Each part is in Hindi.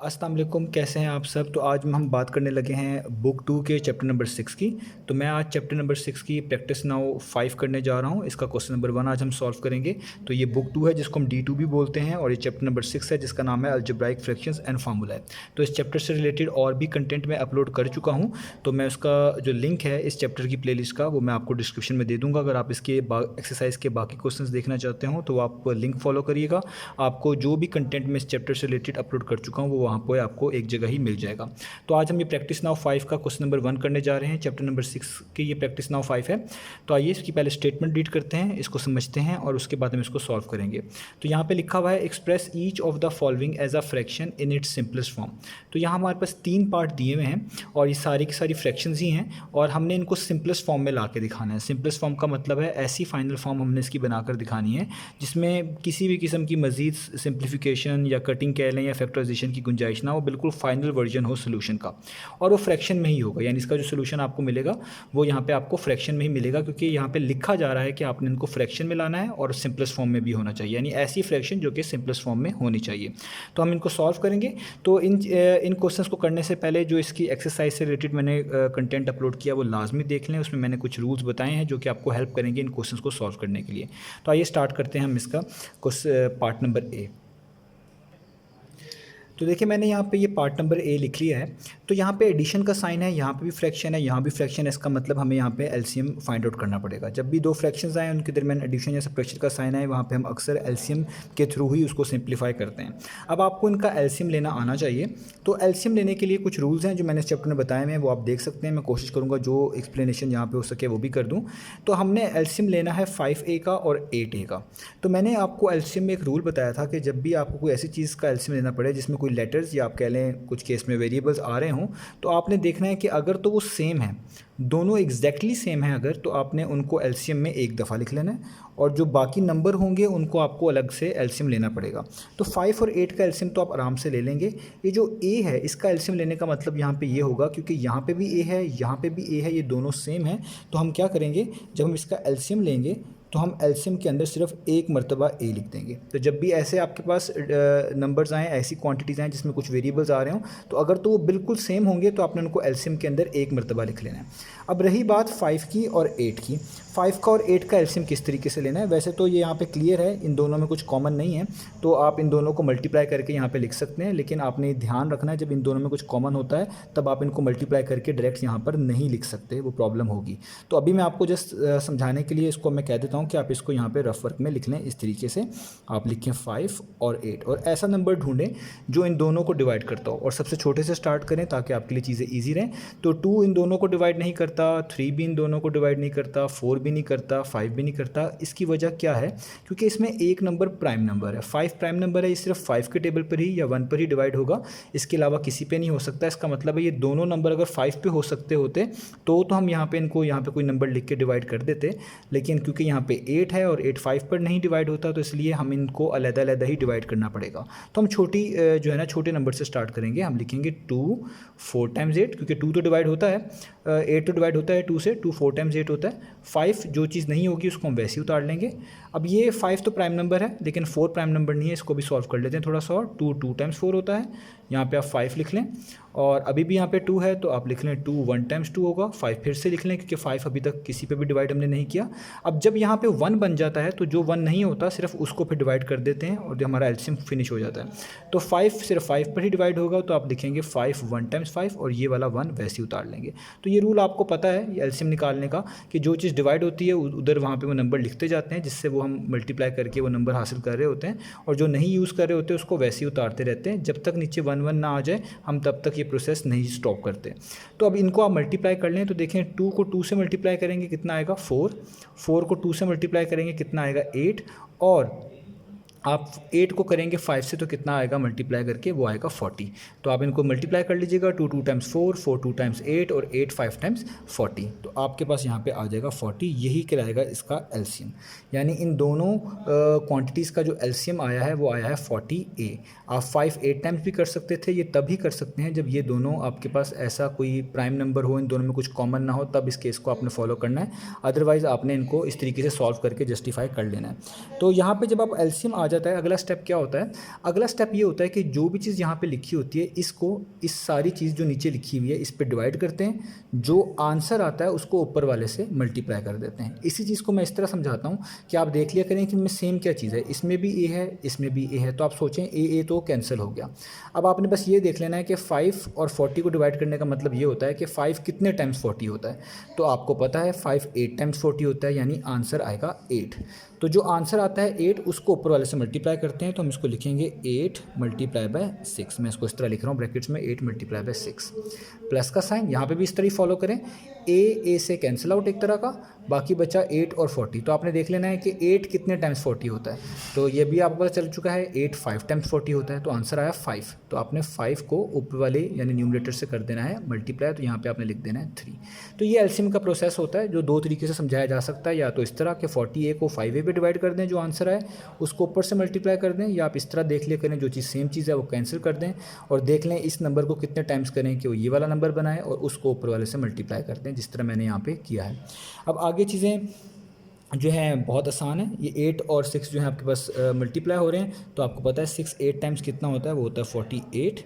अस्सलाम वालेकुम, कैसे हैं आप सब। तो आज हम बात करने लगे हैं बुक 2 के चैप्टर नंबर 6 की। तो मैं आज चैप्टर नंबर 6 की प्रैक्टिस नाउ 5 करने जा रहा हूं। इसका क्वेश्चन नंबर 1 आज हम सॉल्व करेंगे। तो ये बुक 2 है जिसको हम D2 भी बोलते हैं, और ये चैप्टर नंबर 6 है जिसका नाम है अलजेब्राइक फ्रैक्शंस एंड फार्मूला है। तो इस चैप्टर से रिलेटेड और भी कंटेंट मैं अपलोड कर चुका हूँ, तो मैं उसका जो लिंक है इस चैप्टर की प्लेलिस्ट का वो मैं आपको डिस्क्रिप्शन में दे दूँगा। अगर आप इसके एक्सरसाइज के बाकी क्वेश्चंस देखना चाहते हो तो आप लिंक फॉलो करिएगा। आपको जो भी कंटेंट मैं इस चैप्टर से रिलेटेड अपलोड कर चुका हूँ वो वहाँ पर आपको एक जगह ही मिल जाएगा। तो आज हम ये प्रैक्टिस नाउ 5 का क्वेश्चन नंबर 1 करने जा रहे हैं। चैप्टर नंबर 6 की ये प्रैक्टिस नाउ 5 है। तो आइए इसकी पहले स्टेटमेंट रीड करते हैं, इसको समझते हैं और उसके बाद हम इसको सॉल्व करेंगे। तो यहाँ पे लिखा हुआ है express each of the following as a fraction in its simplest form. तो यहाँ हमारे पास 3 पार्ट दिए हुए हैं और ये सारी की सारी फ्रैक्शंस ही हैं और हमने इनको सिंपलेस्ट फॉर्म में ला के दिखाना है। सिंपलेस्ट फॉर्म का मतलब है ऐसी फाइनल फॉर्म हमने इसकी बनाकर दिखानी है जिसमें किसी भी किस्म की मजीद सिंप्लीफिकेशन या कटिंग कह लें या फैक्टराइजेशन की गुंजाइश ना हो, बिल्कुल फाइनल वर्जन हो सोल्यूशन का, और वो फ्रैक्शन में ही होगा। यानी इसका जो सोल्यूशन आपको मिलेगा वो यहाँ पे आपको फ्रैक्शन में ही मिलेगा, क्योंकि यहाँ पे लिखा जा रहा है कि आपने इनको फ्रैक्शन में लाना है और सिंपलेस्ट फॉर्म में भी होना चाहिए, यानी ऐसी फ्रैक्शन जो कि सिंपलेस्ट फॉर्म में होनी चाहिए। तो हम इनको सॉल्व करेंगे। तो इन क्वेश्चंस को करने से पहले जो इसकी एक्सरसाइज से रिलेटेड मैंने कंटेंट अपलोड किया वो लाजमी देख लें। उसमें मैंने कुछ रूल्स बताए हैं जो कि आपको हेल्प करेंगे इन क्वेश्चंस को सॉल्व करने के लिए। तो आइए स्टार्ट करते हैं हम इसका पार्ट नंबर ए। तो देखिए मैंने यहाँ पे ये पार्ट नंबर ए लिख लिया है। तो यहाँ पे एडिशन का साइन है, यहाँ पे भी फ्रैक्शन है, यहाँ भी फ्रैक्शन है। इसका मतलब हमें यहाँ पे एलसीएम फाइंड आउट करना पड़ेगा। जब भी दो फ्रैक्शंस आए उनके दरमियान एडिशन या सब्ट्रैक्शन का साइन आए, वहाँ पे हम अक्सर एलसीएम के थ्रू ही उसको सिंप्लीफाई करते हैं। अब आपको इनका एलसीएम लेना आना चाहिए। तो एलसीएम लेने के लिए कुछ रूल्स हैं जो मैंने इस चैप्टर में बताए हैं, वो आप देख सकते हैं। मैं कोशिश करूँगा जो एक्सप्लेनेशन यहाँ पर हो सके वो भी कर दूँ। तो हमने एलसीएम लेना है 5a का और 8a का। तो मैंने आपको एलसीएम में एक रूल बताया था कि जब भी आपको कोई ऐसी चीज़ का एलसीएम लेना पड़े जिसमें कोई लेटर्स या आप कह लें कुछ केस में वेरिएबल्स आ रहे हों, तो आपने देखना है कि अगर तो वो सेम है, दोनों एग्जैक्टली सेम है अगर, तो आपने उनको एलसीएम में एक दफ़ा लिख लेना है, और जो बाकी नंबर होंगे उनको आपको अलग से एलसीएम लेना पड़ेगा। तो 5 और 8 का एलसीएम तो आप आराम से ले लेंगे। ये जो ए है इसका एलसीएम लेने का मतलब यहाँ पे ये होगा, क्योंकि यहाँ पे भी ए है, यहाँ पे भी ए है, ये दोनों सेम है। तो हम क्या करेंगे, जब हम इसका एलसीएम लेंगे तो हम एलसीएम के अंदर सिर्फ एक मरतबा ए लिख देंगे। तो जब भी ऐसे आपके पास नंबर्स आएँ, ऐसी क्वांटिटीज़ आएँ जिसमें कुछ वेरिएबल्स आ रहे हों, तो अगर तो वो बिल्कुल सेम होंगे तो आपने उनको एलसीएम के अंदर एक मरतबा लिख लेना है। अब रही बात 5 की और 8 की। 5 का और 8 का एलसीएम किस तरीके से लेना है, वैसे तो ये यहाँ पे क्लियर है, इन दोनों में कुछ कॉमन नहीं है, तो आप इन दोनों को मल्टीप्लाई करके यहाँ पे लिख सकते हैं। लेकिन आपने ध्यान रखना है जब इन दोनों में कुछ कॉमन होता है तब आप इनको मल्टीप्लाई करके डायरेक्ट यहाँ पर नहीं लिख सकते, वो प्रॉब्लम होगी। तो अभी मैं आपको जस्ट समझाने के लिए इसको मैं कह देता हूँ कि आप इसको यहाँ पे रफ वर्क में लिख लें। इस तरीके से आप लिखें 5 और 8, और ऐसा नंबर ढूंढें जो इन दोनों को डिवाइड करता हो, और सबसे छोटे से स्टार्ट करें ताकि आपके लिए चीज़ें ईजी रहें। तो 2 इन दोनों को डिवाइड नहीं करता, 3 भी इन दोनों को डिवाइड नहीं करता, 4 भी नहीं करता, 5 भी नहीं करता। इसकी वजह क्या है, क्योंकि इसमें एक नंबर प्राइम नंबर है, 5 प्राइम नंबर है, ये सिर्फ 5 के टेबल पर ही या 1 पर ही डिवाइड होगा, इसके अलावा किसी पे नहीं हो सकता। इसका मतलब है ये दोनों नंबर अगर 5 पे हो सकते होते तो हम यहाँ पे इनको यहाँ पे कोई नंबर लिख के डिवाइड कर देते, लेकिन क्योंकि यहाँ पे 8 है और 8 5 पर नहीं डिवाइड होता, तो इसलिए हम इनको अलग-अलग ही डिवाइड करना पड़ेगा। तो हम छोटी जो है ना छोटे नंबर से स्टार्ट करेंगे। हम लिखेंगे 2 4 टाइम्स 8, क्योंकि 2 तो डिवाइड होता है, 8 तो डिवाइड होता है 2 से, 2 4 टाइम्स 8 होता है। 5 जो चीज़ नहीं होगी उसको हम वैसे ही उतार लेंगे। अब ये 5 तो प्राइम नंबर है लेकिन 4 प्राइम नंबर नहीं है, इसको भी सॉल्व कर लेते हैं थोड़ा सा। और 2 टाइम्स 4 होता है, यहाँ पे आप 5 लिख लें, और अभी भी यहाँ पे 2 है तो आप लिख लें 2 1 टाइम्स 2 होगा। 5 फिर से लिख लें क्योंकि 5 अभी तक किसी पे भी डिवाइड हमने नहीं किया। अब जब यहाँ पे 1 बन जाता है तो जो 1 नहीं होता सिर्फ उसको फिर डिवाइड कर देते हैं और जो हमारा एलसीएम फिनिश हो जाता है। तो 5 सिर्फ 5 पर ही डिवाइड होगा, तो आप लिखेंगे 5 1 टाइम्स 5, और ये वाला 1 वैसे ही उतार लेंगे। तो ये रूल आपको पता है एलसीएम निकालने का, कि जो चीज़ डिवाइड होती है उधर वहाँ पे वो नंबर लिखते जाते हैं जिससे वो हम मल्टीप्लाई करके वो नंबर हासिल कर रहे होते हैं, और जो नहीं यूज़ कर रहे होते हैं उसको वैसे ही उतारते रहते हैं। जब तक नीचे 1 1 ना आ जाए हम तब तक ये प्रोसेस नहीं स्टॉप करते। तो अब इनको आप मल्टीप्लाई कर लें, तो देखें 2 को 2 से मल्टीप्लाई करेंगे कितना आएगा 4, 4 को 2 से मल्टीप्लाई करेंगे कितना आएगा 8, और आप 8 को करेंगे 5 से तो कितना आएगा मल्टीप्लाई करके, वो आएगा 40। तो आप इनको मल्टीप्लाई कर लीजिएगा, 2 2 टाइम्स 4, 4 2 टाइम्स 8, और 8 5 टाइम्स 40। तो आपके पास यहाँ पे आ जाएगा 40, यही कहलाएगा इसका एलसीएम। यानी इन दोनों क्वांटिटीज़ का जो एलसीएम आया है वो आया है 40a। आप 5 8 टाइम्स भी कर सकते थे, ये तभी कर सकते हैं जब ये दोनों आपके पास ऐसा कोई प्राइम नंबर हो, इन दोनों में कुछ कॉमन ना हो, तब इस केस को आपने फॉलो करना है। अदरवाइज़ आपने इनको इस तरीके से सॉल्व करके जस्टिफाई कर लेना है। तो यहाँ पर जब आप एलसीएम आ जाता है। अगला स्टेप क्या होता है, अगला स्टेप ये होता है कि जो भी चीज़ यहाँ पे लिखी होती है इसको, इस सारी चीज़ जो नीचे लिखी हुई है इस पे डिवाइड करते हैं, जो आंसर आता है उसको ऊपर वाले से मल्टीप्लाई कर देते हैं। इसी चीज़ को मैं इस तरह समझाता हूँ कि आप देख लिया करें कि इनमें सेम क्या चीज़ है, इसमें भी ए है इसमें भी ए है, तो आप सोचें ए तो कैंसिल हो गया। अब आपने बस ये देख लेना है कि 5 और 40 को डिवाइड करने का मतलब ये होता है कि 5 कितने टाइम्स 40 होता है, तो आपको पता है 5 8 टाइम्स 40 होता है, यानी आंसर आएगा 8। तो जो आंसर आता है 8 उसको ऊपर वाले से मल्टीप्लाई करते हैं, तो हम इसको लिखेंगे 8 मल्टीप्लाई बाय 6। मैं इसको इस तरह लिख रहा हूँ ब्रैकेट्स में 8 मल्टीप्लाई बाय 6, प्लस का साइन यहाँ पे भी इस तरह फॉलो करें। ए से कैंसिल आउट एक तरह का, बाकी बचा 8 और 40। तो आपने देख लेना है कि 8 कितने टाइम्स 40 होता है, तो ये भी आपको पता चल चुका है 8 5 टाइम्स 40 होता है, तो आंसर आया 5। तो आपने 5 को ऊपर वाले यानी न्यूमरेटर से कर देना है मल्टीप्लाई, तो यहाँ पे आपने लिख देना है 3। तो ये एलसीएम का प्रोसेस होता है जो दो तरीके से समझाया जा सकता है, या तो इस तरह के 40A को 5A पे डिवाइड कर दें, जो आंसर आए उसको ऊपर से मल्टीप्लाई कर दें, या आप इस तरह देख लिया करें जो चीज़ सेम चीज़ है वो कैंसिल कर दें और देख लें इस नंबर को कितने टाइम्स करें कि वो ये वाला नंबर बनाए और उसको ऊपर वाले से मल्टीप्लाई कर दें, जिस तरह मैंने यहाँ पे किया है। अब आगे चीज़ें जो हैं बहुत आसान है। ये 8 और 6 जो है आपके पास मल्टीप्लाई हो रहे हैं, तो आपको पता है 6 8 टाइम्स कितना होता है, वो होता है 48,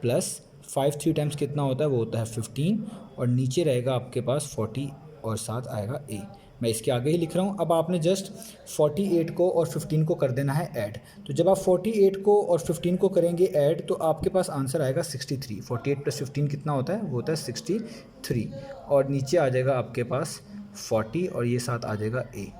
प्लस 5 3 टाइम्स कितना होता है, वो होता है 15, और नीचे रहेगा आपके पास 40 और साथ आएगा ए। मैं इसके आगे ही लिख रहा हूँ। अब आपने जस्ट 48 को और 15 को कर देना है ऐड। तो जब आप 48 को और 15 को करेंगे ऐड, तो आपके पास आंसर आएगा 63। 48 प्लस 15 कितना होता है, वो होता है 63, और नीचे आ जाएगा आपके पास 40 और ये साथ आ जाएगा ए।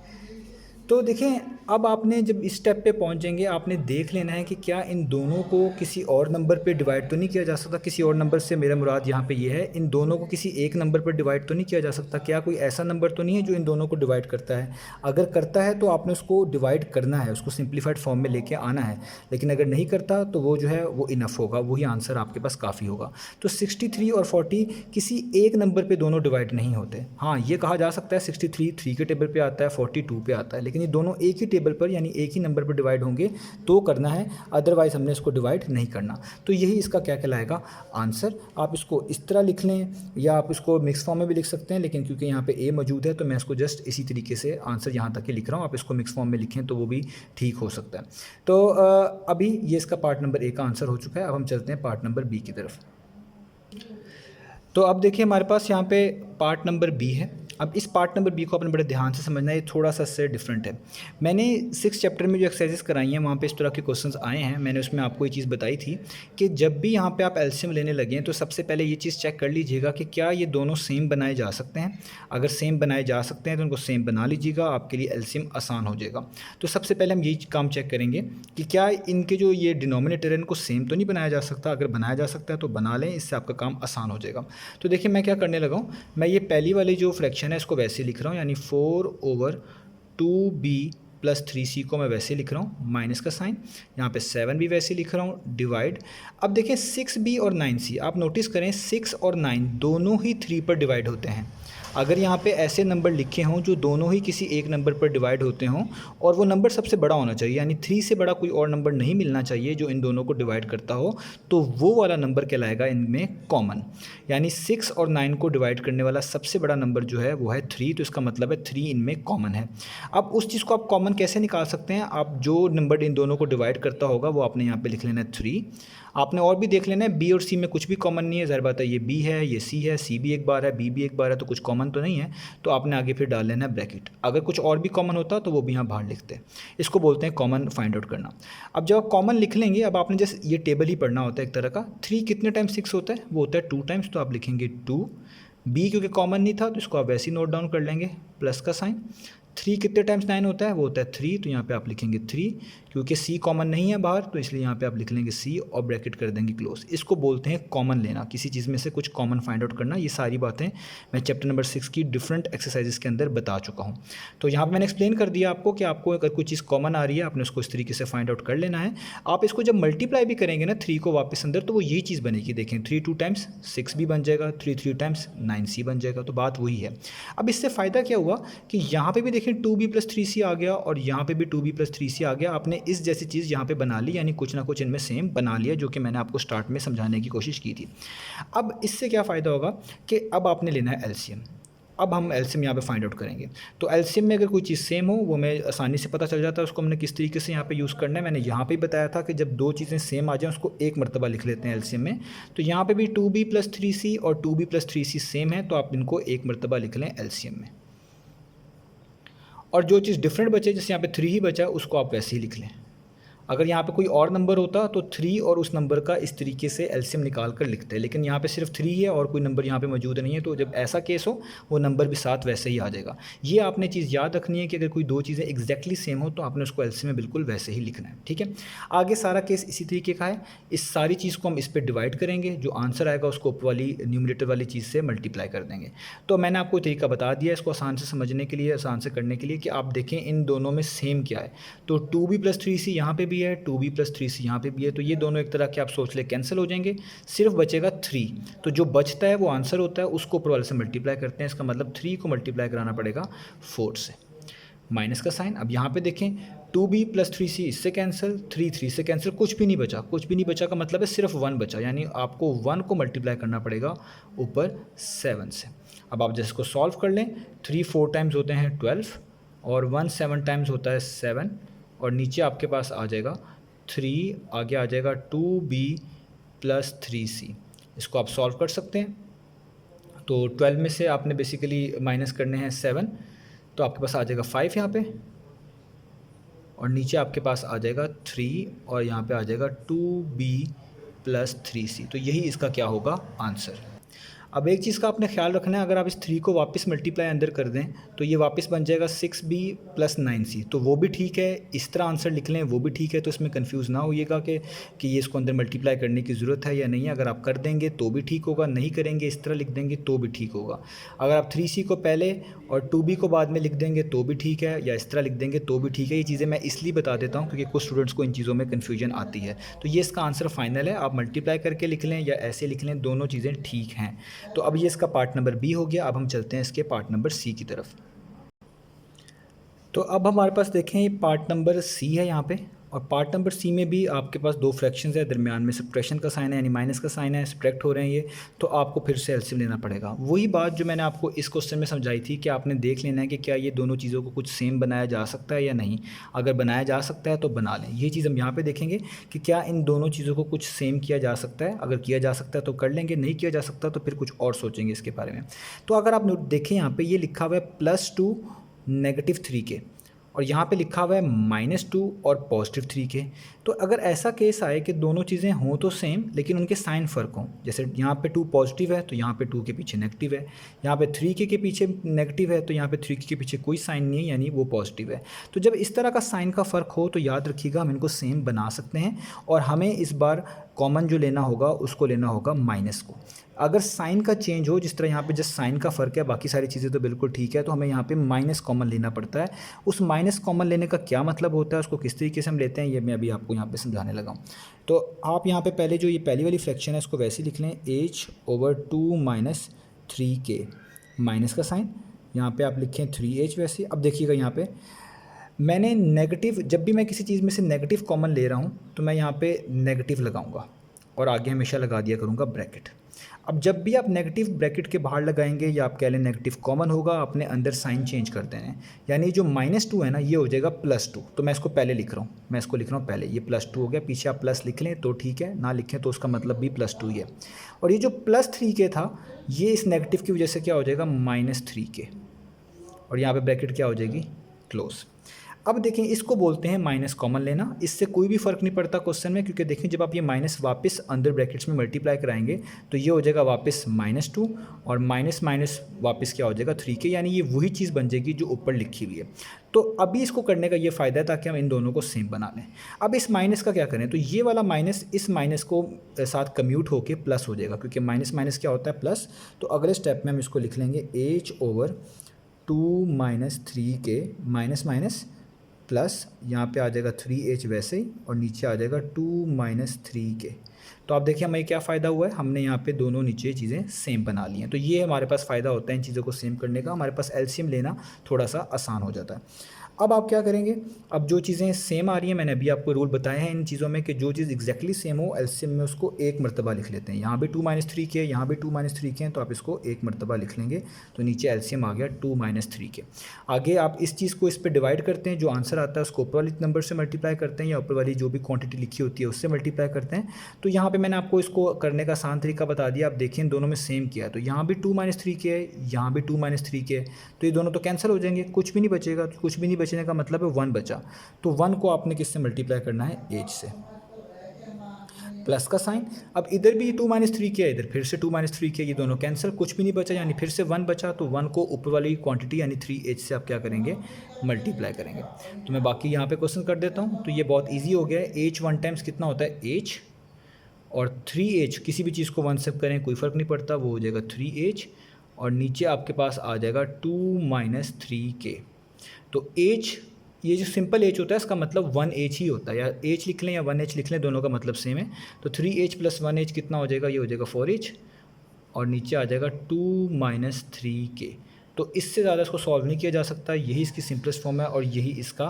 तो देखें, अब आपने जब इस स्टेप पे पहुंचेंगे आपने देख लेना है कि क्या इन दोनों को किसी और नंबर पे डिवाइड तो नहीं किया जा सकता। किसी और नंबर से मेरा मुराद यहाँ पे ये है, इन दोनों को किसी एक नंबर पर डिवाइड तो नहीं किया जा सकता। क्या कोई ऐसा नंबर तो नहीं है जो इन दोनों को डिवाइड करता है। अगर करता है तो आपने उसको डिवाइड करना है, उसको सिंप्लीफाइड फॉर्म में लेके आना है, लेकिन अगर नहीं करता तो वो जो है वो इनफ होगा, वही आंसर आपके पास काफ़ी होगा। तो 63 और 40 किसी एक नंबर पर दोनों डिवाइड नहीं होते। हाँ, ये कहा जा सकता है 63 3 के टेबल पर आता है, 40 2 पे आता है, लेकिन ये दोनों एक ही टेबल पर यानी एक ही नंबर पर डिवाइड होंगे तो करना है, अदरवाइज हमने इसको डिवाइड नहीं करना। तो यही इसका क्या कहलाएगा, आंसर। आप इसको इस तरह लिख लें या आप इसको मिक्स फॉर्म में भी लिख सकते हैं, लेकिन क्योंकि यहाँ पे ए मौजूद है तो मैं इसको जस्ट इसी तरीके से आंसर यहाँ तक ही लिख रहा हूँ। आप इसको मिक्स फॉर्म में लिखें तो वो भी ठीक हो सकता है। तो अभी ये इसका पार्ट नंबर ए का आंसर हो चुका है। अब हम चलते हैं पार्ट नंबर बी की तरफ। तो अब देखिए हमारे पास यहाँ पे पार्ट नंबर बी है। अब इस पार्ट नंबर बी को अपने बड़े ध्यान से समझना है, ये थोड़ा सा इससे डिफरेंट है। मैंने 6 चैप्टर में जो एक्सरसाइजेस कराई हैं वहाँ पे इस तरह के क्वेश्चंस आए हैं। मैंने उसमें आपको ये चीज़ बताई थी कि जब भी यहाँ पे आप एलसीएम लेने लगें तो सबसे पहले ये चीज़ चेक कर लीजिएगा कि क्या ये दोनों सेम बनाए जा सकते हैं। अगर सेम बनाए जा सकते हैं तो उनको सेम बना लीजिएगा, आपके लिए एलसीएम आसान हो जाएगा। तो सबसे पहले हम यही काम चेक करेंगे कि क्या इनके जो ये डिनोमिनेटर है इनको सेम तो नहीं बनाया जा सकता। अगर बनाया जा सकता है तो बना लें, इससे आपका काम आसान हो जाएगा। तो देखिए मैं क्या करने लगा हूँ, मैं ये पहली वाली जो फ्रैक्शन है इसको वैसे लिख रहा हूँ, यानी 4/2b प्लस 3c को मैं वैसे लिख रहा हूँ, माइनस का साइन। यहाँ पे 7 भी वैसे लिख रहा हूँ, डिवाइड। अब देखें 6b और 9c, आप नोटिस करें 6 और 9 दोनों ही 3 पर डिवाइड होते हैं। अगर यहाँ पे ऐसे नंबर लिखे हों जो दोनों ही किसी एक नंबर पर डिवाइड होते हों और वो नंबर सबसे बड़ा होना चाहिए, यानी 3 से बड़ा कोई और नंबर नहीं मिलना चाहिए जो इन दोनों को डिवाइड करता हो, तो वो वाला नंबर कहलाएगा इनमें कॉमन। यानी 6 और 9 को डिवाइड करने वाला सबसे बड़ा नंबर जो है वो है 3, तो इसका मतलब है 3 इनमें कॉमन है। अब उस चीज़ को आप कॉमन कैसे निकाल सकते हैं, आप जो नंबर इन दोनों को डिवाइड करता होगा वो आपने यहाँ पे लिख लेना है 3। आपने और भी देख लेना है बी और सी में कुछ भी कॉमन नहीं है, ज़ाहिर बात है ये बी है ये सी है, सी भी एक बार है बी भी एक बार है, तो कुछ कॉमन तो नहीं है, तो आपने आगे फिर डाल लेना है ब्रैकेट। अगर कुछ और भी कॉमन होता तो वो भी यहाँ बाहर लिखते हैं। इसको बोलते हैं कॉमन फाइंड आउट करना। अब जब आप कॉमन लिख लेंगे, अब आपने जैसे ये टेबल ही पढ़ना होता है एक तरह का। 3 कितने टाइम्स 6 होता है, वो होता है 2 टाइम्स, तो आप लिखेंगे 2। बी क्योंकि कॉमन नहीं था तो इसको आप वैसे ही नोट डाउन कर लेंगे, प्लस का साइन। 3 कितने टाइम्स 9 होता है, वो होता है 3, तो यहाँ पे आप लिखेंगे 3। क्योंकि सी कॉमन नहीं है बाहर तो इसलिए यहाँ पे आप लिख लेंगे सी और ब्रैकेट कर देंगे क्लोज। इसको बोलते हैं कॉमन लेना, किसी चीज़ में से कुछ कॉमन फाइंड आउट करना। ये सारी बातें मैं चैप्टर नंबर 6 की डिफरेंट एक्सरसाइजेस के अंदर बता चुका हूँ। तो यहाँ पे मैंने एक्सप्लेन कर दिया आपको कि आपको अगर कोई चीज़ कॉमन आ रही है आपने उसको इस तरीके से फाइंड आउट कर लेना है। आप इसको जब मल्टीप्लाई भी करेंगे ना 3 को वापस अंदर, तो वो यही चीज़ बनेगी। देखें 3 2 टाइम्स 6 भी बन जाएगा, 3 3 टाइम्स 9c बन जाएगा, तो बात वही है। अब इससे फ़ायदा क्या हुआ कि यहाँ पर भी देखें 2b प्लस 3c आ गया और यहाँ पर भी 2b प्लस 3c आ गया। आपने इस जैसी चीज़ यहाँ पे बना ली, यानी कुछ ना कुछ इनमें सेम बना लिया, जो कि मैंने आपको स्टार्ट में समझाने की कोशिश की थी। अब इससे क्या फ़ायदा होगा कि अब आपने लेना है एलसीएम। अब हम एलसीएम यहाँ पे फाइंड आउट करेंगे। तो एलसीएम में अगर कोई चीज़ सेम हो वो हमें आसानी से पता चल जाता है उसको हमने किस तरीके से यहाँ पे यूज़ करना है। मैंने यहाँ पे बताया था कि जब दो चीज़ें सेम आ जाएं उसको एक मरतबा लिख लेते हैं एलसीएम में। तो यहाँ पे भी 2b + 3c और 2b + 3c सेम है, तो आप इनको एक मरतबा लिख लें एलसीएम में। और जो चीज़ डिफरेंट बचे, जैसे यहाँ पे 3 ही बचा, उसको आप वैसे ही लिख लें। अगर यहाँ पे कोई और नंबर होता तो 3 और उस नंबर का इस तरीके से एलसीएम निकाल कर लिखते हैं, लेकिन यहाँ पे सिर्फ 3 है और कोई नंबर यहाँ पे मौजूद नहीं है, तो जब ऐसा केस हो वो नंबर भी साथ वैसे ही आ जाएगा। ये आपने चीज़ याद रखनी है कि अगर कोई दो चीज़ें एग्जैक्टली सेम हो तो आपने उसको एलसीएम में बिल्कुल वैसे ही लिखना है, ठीक है। आगे सारा केस इसी तरीके का है। इस सारी चीज़ को हम इस पर डिवाइड करेंगे, जो आंसर आएगा उसको ऊपर वाली न्यूमरेटर वाली चीज़ से मल्टीप्लाई कर देंगे। तो मैंने आपको तरीका बता दिया इसको आसान से समझने के लिए, आसान से करने के लिए, कि आप देखें इन दोनों में सेम क्या है। तो 2b + 3c यहाँ पे भी है, 2b + 3c यहाँ पे भी है, तो ये दोनों एक तरह के आप सोच ले कैंसिल हो जाएंगे, सिर्फ बचेगा 3। तो जो बचता है वो आंसर होता है, उसको ऊपर वाले से मल्टीप्लाई करते हैं। इसका मतलब 3 को मल्टीप्लाई कराना पड़ेगा 4 से। माइनस का साइन, अब यहाँ पे देखें 2b + 3c इससे कैंसिल, 3 से कैंसिल, कुछ भी नहीं बचा। कुछ भी नहीं बचा का मतलब है सिर्फ 1 बचा, यानी आपको 1 को मल्टीप्लाई करना पड़ेगा ऊपर 7 से। अब आप जैसे इसको सॉल्व कर लें, 3 4 टाइम्स होते हैं 12 और 1 7 टाइम्स होता है 7, और नीचे आपके पास आ जाएगा 3, आगे आ जाएगा 2b + 3c। इसको आप सॉल्व कर सकते हैं। तो 12 में से आपने बेसिकली माइनस करने हैं 7, तो आपके पास आ जाएगा 5 यहाँ पे, और नीचे आपके पास आ जाएगा 3, और यहाँ पे आ जाएगा 2b + 3c। तो यही इसका क्या होगा आंसर। अब एक चीज़ का आपने ख्याल रखना है, अगर आप इस 3 को वापस मल्टीप्लाई अंदर कर दें तो ये वापस बन जाएगा 6b + 9c, तो वो भी ठीक है। इस तरह आंसर लिख लें वो भी ठीक है, तो इसमें कंफ्यूज ना होइएगा कि ये इसको अंदर मल्टीप्लाई करने की ज़रूरत है या नहीं है। अगर आप कर देंगे तो भी ठीक होगा, नहीं करेंगे इस तरह लिख देंगे तो भी ठीक होगा। अगर आप 3c को पहले और 2b को बाद में लिख देंगे तो भी ठीक है, या इस तरह लिख देंगे तो भी ठीक है। ये चीज़ें मैं इसलिए बता देता हूँ क्योंकि कुछ स्टूडेंट्स को इन चीज़ों में कन्फ्यूजन आती है। तो ये इसका आंसर फाइनल है, आप मल्टीप्लाई करके लिख लें या ऐसे लिख लें, दोनों चीज़ें ठीक हैं। तो अब ये इसका पार्ट नंबर बी हो गया। अब हम चलते हैं इसके पार्ट नंबर सी की तरफ। तो अब हमारे पास देखें ये पार्ट नंबर सी है यहाँ पे, और पार्ट नंबर सी में भी आपके पास दो फ्रैक्शंस है, दरमियान में सब्ट्रैक्शन का साइन है यानी माइनस का साइन है, सब्ट्रैक्ट हो रहे हैं ये, तो आपको फिर से एलसीएम लेना पड़ेगा। वही बात जो मैंने आपको इस क्वेश्चन में समझाई थी कि आपने देख लेना है कि क्या ये दोनों चीज़ों को कुछ सेम बनाया जा सकता है या नहीं। अगर बनाया जा सकता है तो बना लें। ये चीज़ हम यहाँ पर देखेंगे कि क्या इन दोनों चीज़ों को कुछ सेम किया जा सकता है। अगर किया जा सकता है तो कर लेंगे, नहीं किया जा सकता तो फिर कुछ और सोचेंगे इसके बारे में। तो अगर आप देखें यहाँ पर ये लिखा हुआ है +2 -3 के, और यहाँ पे लिखा हुआ है -2 और +3 के। तो अगर ऐसा केस आए कि दोनों चीज़ें हों तो सेम लेकिन उनके साइन फ़र्क हों, जैसे यहाँ पे 2 पॉजिटिव है तो यहाँ पे 2 के पीछे नेगेटिव है, यहाँ पे 3 के पीछे नेगेटिव है तो यहाँ पे 3 के पीछे कोई साइन नहीं है यानी वो पॉजिटिव है। तो जब इस तरह का साइन का फ़र्क हो तो याद रखिएगा हम इनको सेम बना सकते हैं, और हमें इस बार कॉमन जो लेना होगा उसको लेना होगा माइनस को। अगर साइन का चेंज हो, जिस तरह यहाँ पे जस्ट साइन का फ़र्क है, बाकी सारी चीज़ें तो बिल्कुल ठीक है, तो हमें यहाँ पे माइनस कॉमन लेना पड़ता है। उस माइनस कॉमन लेने का क्या मतलब होता है, उसको किस तरीके से हम लेते हैं, ये मैं अभी आपको यहाँ पे समझाने लगा हूँ। तो आप यहाँ पे पहले जो ये पहली वाली फ्रैक्शन है इसको वैसे लिख लें, h/2 - 3k, माइनस का साइन, यहाँ पर आप लिखें 3h वैसे। अब देखिएगा यहाँ पर मैंने नेगेटिव, जब भी मैं किसी चीज़ में से नेगेटिव कॉमन ले रहा हूँ तो मैं यहाँ पे नेगेटिव लगाऊंगा और आगे हमेशा लगा दिया करूँगा ब्रैकेट। अब जब भी आप नेगेटिव ब्रैकेट के बाहर लगाएंगे या आप कह लें नेगेटिव कॉमन होगा, अपने अंदर साइन चेंज कर देना है, यानी जो -2 है ना ये हो जाएगा +2। तो मैं इसको पहले लिख रहा हूँ, मैं इसको लिख रहा हूँ पहले, ये +2 हो गया, पीछे आप प्लस लिख लें तो ठीक है, ना लिखें तो उसका मतलब भी +2 ही है। और ये जो +3k था ये इस नेगेटिव की वजह से क्या हो जाएगा -3k, और यहाँ पर ब्रैकेट क्या हो जाएगी क्लोज। अब देखें इसको बोलते हैं माइनस कॉमन लेना। इससे कोई भी फ़र्क नहीं पड़ता क्वेश्चन में, क्योंकि देखें जब आप ये माइनस वापस अंदर ब्रैकेट्स में मल्टीप्लाई कराएंगे तो ये हो जाएगा वापस -2, और माइनस माइनस वापस क्या हो जाएगा 3k, यानी ये वही चीज़ बन जाएगी जो ऊपर लिखी हुई है। तो अभी इसको करने का ये फ़ायदा है ताकि हम इन दोनों को सेम बना लें। अब इस माइनस का क्या करें, तो ये वाला माइनस इस माइनस को साथ कम्यूट होकर प्लस हो जाएगा, क्योंकि माइनस माइनस क्या होता है प्लस। तो अगले स्टेप में हम इसको लिख लेंगे h/2 - 3k minus minus plus, यहाँ पे आ जाएगा 3h वैसे ही, और नीचे आ जाएगा 2 - 3k। तो आप देखिए हमें क्या फ़ायदा हुआ है, हमने यहाँ पे दोनों नीचे चीज़ें सेम बना ली हैं। तो ये हमारे पास फ़ायदा होता है इन चीज़ों को सेम करने का, हमारे पास एलसीएम लेना थोड़ा सा आसान हो जाता है। अब आप क्या करेंगे, अब जो चीज़ें सेम आ रही हैं, मैंने अभी आपको रूल बताए हैं इन चीज़ों में कि जो चीज़ एग्जैक्टली सेम हो एलसीएम में उसको एक मरतबा लिख लेते हैं। यहाँ भी 2 - 3 के, यहाँ भी 2 - 3 के हैं, तो आप इसको एक मरतबा लिख लेंगे, तो नीचे एलसीएम आ गया 2 - 3 के। आगे आप इस चीज़ को इस पर डिवाइड करते हैं, जो आंसर आता है उसको ऊपर वाली नंबर से मल्टीप्लाई करते हैं या ऊपर वाली जो भी क्वांटिटी लिखी होती है उससे मल्टीप्लाई करते हैं। तो यहाँ पे मैंने आपको इसको करने का आसान तरीका बता दिया। आप देखिए इन दोनों में सेम किया है, तो यहाँ भी 2 - 3 के है, यहाँ भी 2 - 3 के है, तो ये दोनों तो कैंसिल हो जाएंगे, कुछ भी नहीं बचेगा। तो कुछ भी नहीं बचने का मतलब है 1 बचा, तो 1 को आपने किससे मल्टीप्लाई करना है, एज से, प्लस का साइन। अब इधर भी 2 - 3 किया, इधर फिर से 2 - 3 किया, ये दोनों कैंसिल, कुछ भी नहीं बचा, यानी फिर से 1 बचा, तो 1 को ऊपर वाली क्वांटिटी यानी 3h से आप क्या करेंगे, मल्टीप्लाई करेंगे। तो मैं बाकी यहाँ पे क्वेश्चन कर देता हूँ। तो ये बहुत ईजी हो गया है। h 1 टाइम्स कितना होता है, h, और 3h, किसी भी चीज़ को 1 से करें कोई फ़र्क नहीं पड़ता, वो हो जाएगा 3h, और नीचे आपके पास आ जाएगा 2 - 3k। तो h, ये जो सिंपल h होता है इसका मतलब 1h ही होता है, या h लिख लें या 1h लिख लें, दोनों का मतलब सेम है। तो 3h + 1h कितना हो जाएगा, ये हो जाएगा 4h, और नीचे आ जाएगा 2 - 3k। तो इससे ज़्यादा इसको सॉल्व नहीं किया जा सकता, यही इसकी सिंपलेस्ट फॉर्म है और यही इसका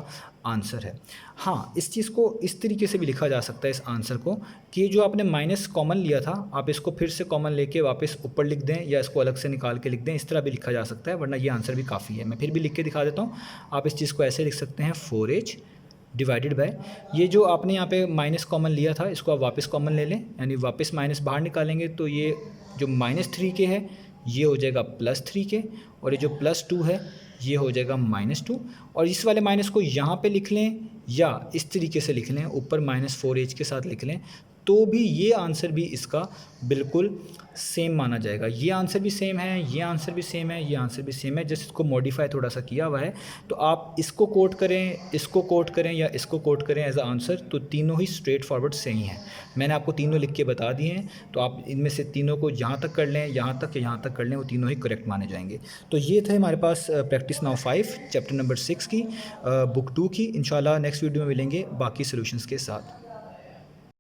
आंसर है। हाँ, इस चीज़ को इस तरीके से भी लिखा जा सकता है इस आंसर को, कि जो आपने माइनस कॉमन लिया था आप इसको फिर से कॉमन लेके वापस ऊपर लिख दें या इसको अलग से निकाल के लिख दें, इस तरह भी लिखा जा सकता है, वरना ये आंसर भी काफ़ी है। मैं फिर भी लिख के दिखा देता हूँ। आप इस चीज़ को ऐसे लिख सकते हैं, 4h डिवाइडेड बाय, ये जो आपने यहाँ पे माइनस कॉमन लिया था इसको आप वापस कॉमन ले लें, यानी वापस माइनस बाहर निकालेंगे, तो ये जो -3k है ये हो जाएगा +3k, और ये जो +2 है ये हो जाएगा -2, और इस वाले माइनस को यहाँ पे लिख लें या इस तरीके से लिख लें, ऊपर -4h के साथ लिख लें, तो भी ये आंसर भी इसका बिल्कुल सेम माना जाएगा। ये आंसर भी सेम है, ये आंसर भी सेम है, ये आंसर भी सेम है, जस्ट इसको मॉडिफाई थोड़ा सा किया हुआ है। तो आप इसको कोट करें, इसको कोट करें या इसको कोट करें एज अ आंसर, तो तीनों ही स्ट्रेट फॉरवर्ड सही हैं। मैंने आपको तीनों लिख के बता दिए हैं, तो आप इनमें से तीनों को यहाँ तक कर लें, यहाँ तक या यहाँ तक कर लें, वो तीनों ही करेक्ट माने जाएंगे। तो ये थे हमारे पास प्रैक्टिस नाउ 5 चैप्टर नंबर 6 की, बुक 2 की। इंशाल्लाह नेक्स्ट वीडियो में मिलेंगे बाकी सोल्यूशंस के साथ।